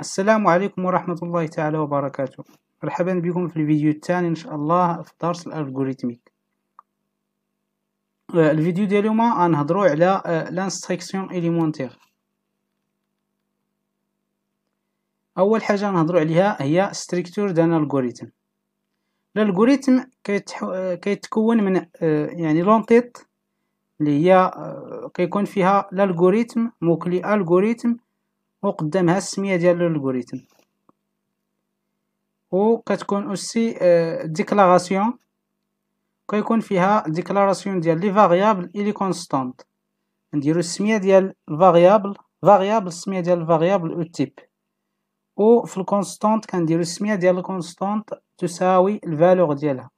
السلام عليكم ورحمة الله تعالى وبركاته. مرحبا بكم في الفيديو الثاني إن شاء الله في درس الألغوريتميك. الفيديو ديال اليوم غنهضروا على لانستركسيون إليمونتير. أول حاجة غنهضروا عليها هي ستركتور دان الألغوريتم. الألغوريتم كيتكون من يعني لونتيت اللي هي كيكون فيها الألغوريتم موكلي ألغوريتم وقدامها السمية ديال الألغوريتم، و كتكون اوسي ديكلاراسيون كيكون فيها ديكلاراسيون ديال لي فاريابل اي لي كونستانت. نديرو السميه ديال الفاريابل السميه ديال الفاريابل او تيب، و في الكونستانت كنديرو السميه ديال الكونستانت تساوي الفالور ديالها.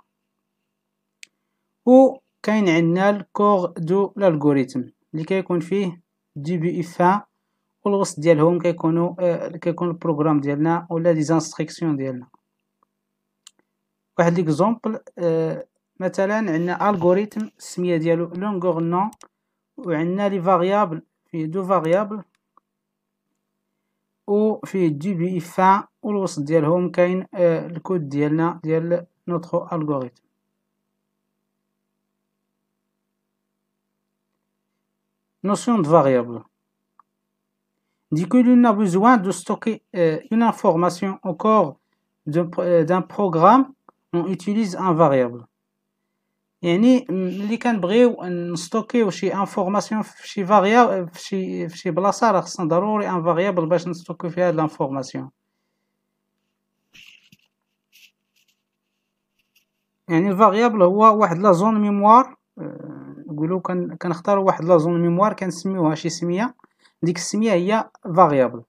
و كاين عندنا الكور دو الالغوريتم اللي كيكون فيه ديبي فان، والوسط ديالهم كيكون البروغرام ديالنا ولا لي انستركسيون ديالنا. واحد ليكزومبل مثلا عندنا الغوريتم السميه ديالو لونغور نون، وعندنا لي فاريابل فيه دو فاريابل وفيه دو بي فان، والوسط ديالهم كاين الكود ديالنا ديال نوترو الغوريتم. notion de variable dit que l'on a besoin de stocker une information au corps d'un programme. On utilise un variable. يعني ملي كنبغيو نستوكيو شي انفورماسيون في شي فاريابل في شي بلاصه، راه خصنا ضروري ان فاريابل باش نستوكيو فيها هاد الانفورماسيون. يعني الفاريابل هو واحد لا زون ميموار، نقولوا كنختاروا واحد لا زون ميموار كنسميوها شي سميه، ديك السميه هي فاريابل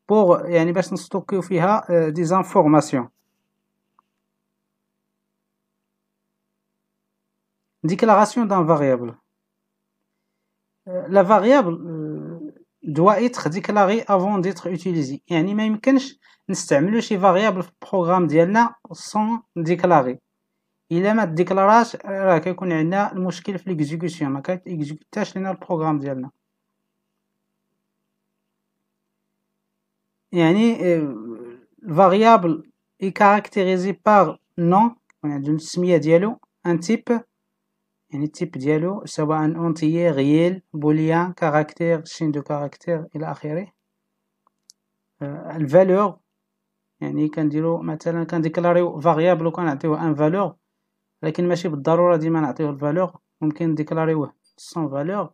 بوغ يعني باش نستوكيو فيها دي زانفورماسيون. Déclaration d'un variable. La variable doit être déclarée avant d'être utilisée. يعني ما يمكنش نستعملو شي variable في البروغرام ديالنا sans déclarer. إلا ما ديكلاراش راه كيكون عندنا المشكل في ليكزيكوسيون، ما كيكزيكوتاش لينا البروغرام ديالنا. يعني variable est caractérisé par nom، يعني السمية ديالو un type، يعني التيب ديالو سواء اونتيي ريال بوليان كاركتير شين دو كاركتير الى اخره. الفالور يعني كنديرو مثلا كنديكلاريو فاريابل وكنعطيوه ان فالور، لكن ماشي بالضروره ديما نعطيوه الفالور، ممكن نديكلاريوه سون فالور.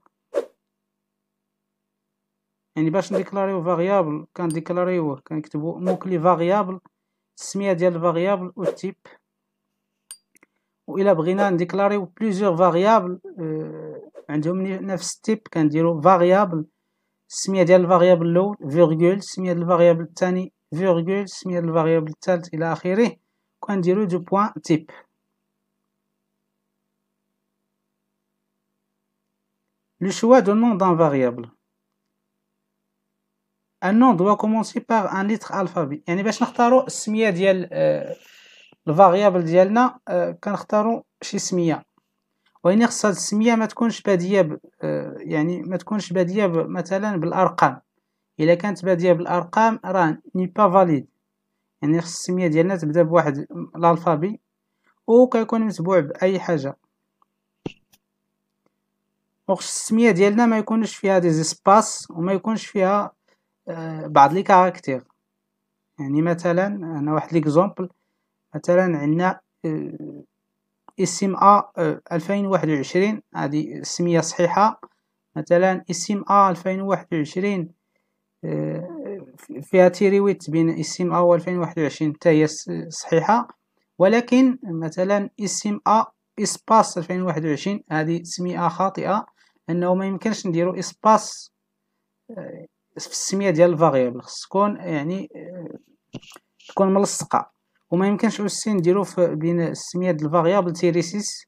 يعني باش نديكلاريو فاريابل كنديكلاريوه كنكتبو موكلي فاريابل السميه ديال الفاريابل والتيب. وإلا بغينا نديكلاريو بليزيور فاريابل عندهم نفس التيب كنديرو فاريابل السميه ديال الفاريابل الاول فيرغول السميه ديال الفاريابل الثاني فيرغول السميه ديال الفاريابل الثالث الى اخره، كنديرو دو بوين تيب. لو شوا دو نون دان فاريابل. un nom doit commencer par un lettre alphabet. يعني باش نختارو السميه ديال الفاريابل ديالنا كنختارو شي سميه، وين خص هاد السميه ما تكونش باديه يعني ما تكونش باديه مثلا بالارقام. الا كانت باديه بالارقام راه ني با فاليد، يعني خص السميه ديالنا تبدا بواحد الالفابي وكيكون متبوع باي حاجه. وخص السميه ديالنا ما يكونش فيها دي زيسباس وما يكونش فيها بعض لي كاركتير. يعني مثلا انا واحد ليكزومبل، مثلا عندنا اسم ا 2021 هذه السميه صحيحه. مثلا اسم ا 2021 فيها تيريويت بين اسم ا و 2021 حتى هي صحيحه، ولكن مثلا اسم ا اسباس 2021 هذه سميه خاطئه، لانه ما يمكنش نديرو اسباس في السميه ديال الفاريابل، خص تكون يعني تكون ملصقه. وما يمكنش اوسي نديرو بين السميه ديال الفاريابل تيري 6،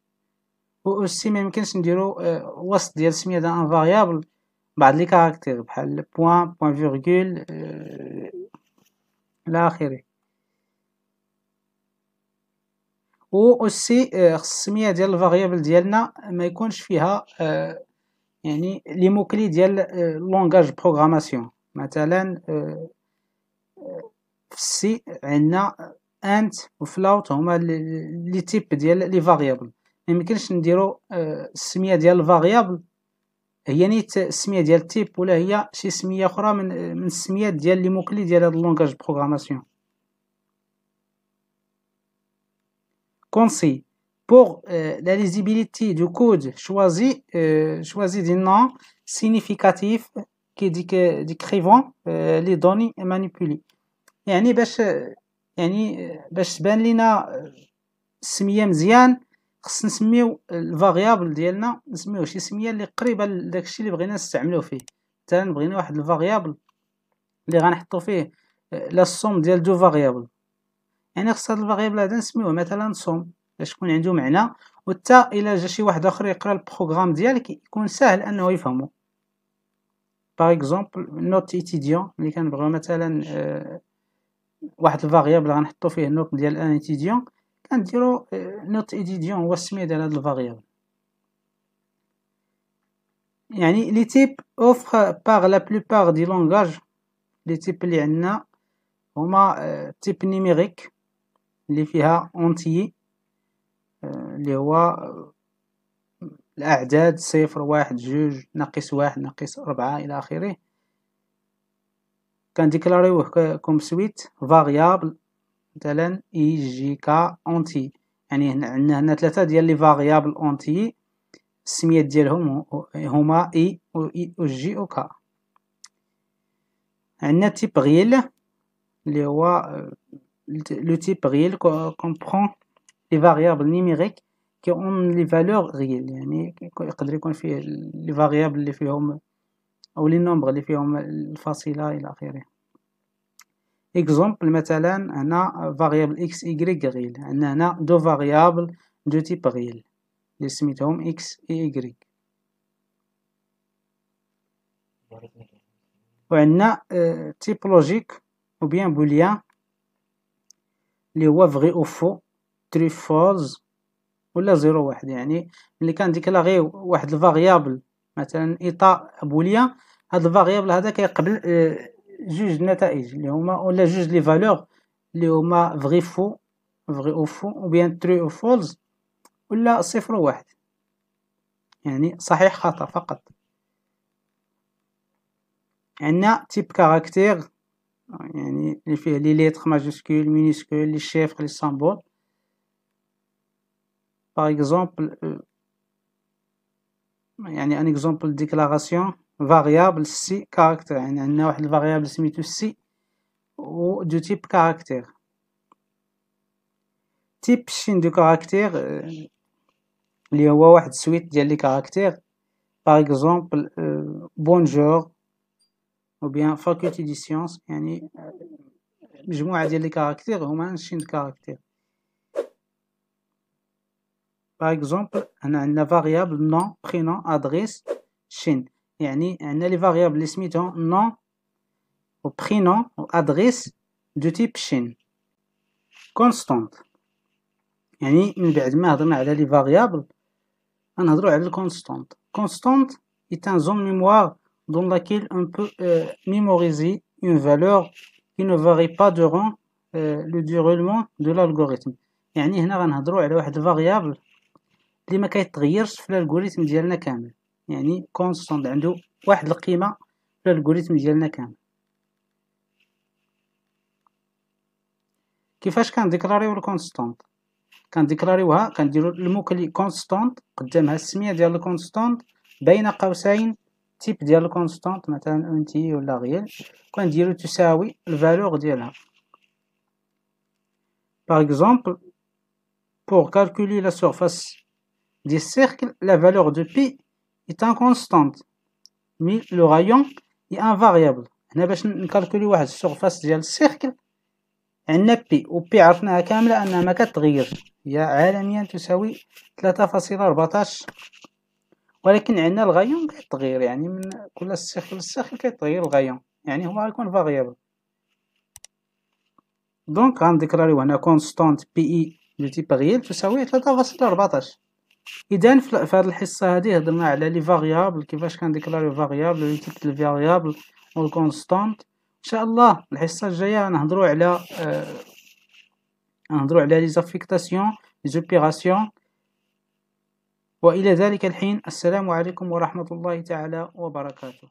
و اوسي ما يمكنش نديرو وسط ديال السميه ديال ان فاريابل بعض لي كاركتير بحال بوين فيرغول الى اخره. و اوسي خص السميه ديال الفاريابل ديالنا ما يكونش فيها يعني لي موكلي ديال لونغاج بروغراماسيون. مثلا في السي عندنا انت وفلاوت هما لي تيب ديال لي فاريابل. ميمكنش نديرو السميه ديال الفاريابل هي نيت السميه ديال التيب ولا هي شي سميه اخرى من السميات ديال لي موكلي ديال هاد اللونغاج بروغراماسيون. Concis. Pour la lisibilité du code, choisis des noms significatifs qui décrivent les données manipulées. يعني باش تبان لينا السميه مزيان خص نسميو الفاريابل ديالنا نسميوه شي سميه اللي قريبه لداكشي اللي بغينا نستعملوه فيه. مثلا بغينا واحد الفاريابل اللي غنحطو فيه لا الصوم ديال دو فاريابل، يعني خص هاد الفاريابل هذا نسميوه مثلا صوم باش يكون عنده معنى، وحتى الا جا شي واحد اخر يقرا البروغرام ديالك يكون ساهل انه يفهمه. باغ اكزومبل نوت ايتيديون اللي كنبغيو مثلا واحد الفاريابل غنحطو فيه نوت ديال ان ايتيديون كنديرو نوت ايتيديون هو السميه ديال هاد الفاريابل. يعني لي تيب اوفر باغ لا بلوبار دي لونغاج، لي تيب اللي عندنا هما تيب نيميريك اللي فيها اونتيي اللي هو الاعداد 0 1 2 ناقص 1 ناقص 4 الى اخره. كنديكلاريوه كوم سويت فاريابل مثلا اي جي كا اونتي، يعني عندنا هنا 3 ديال لي فاريابل اونتي السميات ديالهم هما اي و جي و كا. عندنا تيب غيل اللي هو لو تيب غيل كومبرون لي فاريابل نيميريك كي اون لي فالور غيل، يعني يقدر يكون فيه لي فاريابل اللي فيهم او لي نومبر اللي فيهم الفاصله الى اخره. اكزومبل مثلا هنا فاريابل اكس ايغريك غيل، عندنا هنا دو فاريابل دو تيب غيل اللي سميتهم اكس اي ايغريك. وعندنا تيب لوجيك او بيان بوليان اللي هو فغي او فو ترو فولز ولا 0 1، يعني ملي كنديكلاغيو واحد الفاريابل مثلا ايطا بوليان هاد الفاريابل هذا كيقبل جوج نتائج اللي هما ولا جوج لي فالور اللي هما فغي فو فغي او فو او بيان ترو او فولز ولا 0 1، يعني صحيح خطأ فقط. عندنا تيب كاركتير يعني اللي فيه لي ليتر ماجيسكول مينيسكول لي شيفر لي سامبول. par exemple يعني ان اكزومبل ديكلاراسيون فاريابل سي كاركتير، يعني عندنا واحد الفاريابل سميتو سي و دو تيب كاركتير. تيب شين دو كاركتير اللي هو واحد سويت ديال لي كاركتير par exemple بونجور ou bien faculté دي سيونس، يعني مجموعة ديال لي كاركتير هما شين دو كاركتير. par exemple هنا عندنا variable nom prénom adresse شين، يعني عندنا لي variable اللي سميتهم nom و prénom و adresse دو تيب شين. constant يعني من بعد ما هضرنا على لي variable غنهضروا على الكونستانت. constant est un zone mémoire dans laquelle on peut mémoriser une valeur qui ne varie pas durant le déroulement de l'algorithme. يعني هنا غنهضروا على واحد الفاريابل اللي ما كيتغيرش في الالغوريثم ديالنا كامل، يعني كونستانت عنده واحد القيمه في الالغوريثم ديالنا كامل. كيفاش كنديكلاريو الكونستانت؟ كنديكلاريوها كنديروا الموكلي كونستانت قدامها السميه ديال الكونستانت بين قوسين تيب ديال الكونستانت مثلا انتي ولا غيال، كنديروا تساوي الفالور ديالها. par exemple pour calculer la surface des cercles la valeur de pi est une constante mais le rayon est un variable. هنا باش نكالكولي واحد السورفاس ديال السيركل عندنا بي، و بي عرفناها كامله انها ما كتغير، هي عالميا تساوي 3.14، ولكن عندنا الغايون كيتغير، يعني من كل سيركل لسيركل كيتغير الغايون، يعني هو غيكون فاريابل. دونك غنديكلاريو هنا كونستانت بي اي دو تيب ريال تساوي 3.14. اذا في هذه الحصه هذه هضرنا على لي فاريابل، كيفاش كنديكلاريو فاريابل لي تيب الفاريابل والكونستانت، شاء الله الحصة الجاية نهضروا على لي زافيكتاسيون لي زوبيراسيون. وإلى ذلك الحين السلام عليكم ورحمة الله تعالى وبركاته.